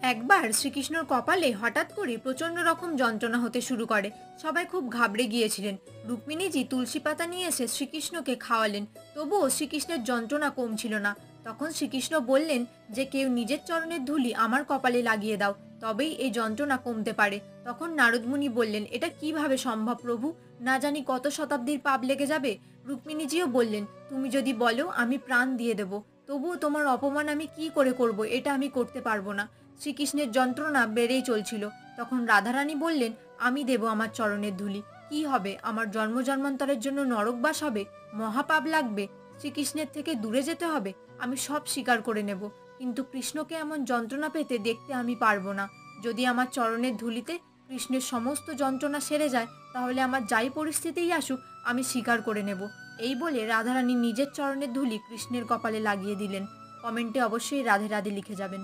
একবার শ্রীকৃষ্ণর কপালে হঠাৎ করে প্রচণ্ড রকম যন্ত্রণা হতে শুরু করে। সবাই খুব ঘাবড়ে গিয়েছিলেন। রুক্মিণীজি তুলসী পাতা নিয়ে এসে শ্রীকৃষ্ণকে খাওয়ালেন। তবুও শ্রীকৃষ্ণের যন্ত্রণা কমছিল না। তখন শ্রীকৃষ্ণ বললেন যে কেউ নিজের চরণের ধুলি আমার কপালে লাগিয়ে দাও, তবেই এই যন্ত্রণা কমতে পারে। তখন নারদমুনি বললেন, এটা কিভাবে সম্ভব প্রভু? না জানি কত শতাব্দীর পাপ লেগে যাবে। রুক্মিণীজিও বললেন, তুমি যদি বলো আমি প্রাণ দিয়ে দেব, তবুও তোমার অপমান আমি কি করে করব, এটা আমি করতে পারবো না। শ্রীকৃষ্ণের যন্ত্রণা বেড়েই চলছিল। তখন রাধারানী বললেন, আমি দেব আমার চরণের ধুলি। কি হবে? আমার জন্ম জন্মান্তরের জন্য নরকবাস হবে? মহাপাপ লাগবে? শ্রীকৃষ্ণের থেকে দূরে যেতে হবে? আমি সব স্বীকার করে নেব, কিন্তু কৃষ্ণকে এমন যন্ত্রণা পেতে দেখতে আমি পারবো না। যদি আমার চরণের ধুলিতে কৃষ্ণের সমস্ত যন্ত্রণা সেরে যায়, তাহলে আমার যাই পরিস্থিতিই আসুক আমি স্বীকার করে নেব। এই বলে রাধারানী নিজের চরণের ধুলি কৃষ্ণের কপালে লাগিয়ে দিলেন। কমেন্টে অবশ্যই রাধে রাধে লিখে যাবেন।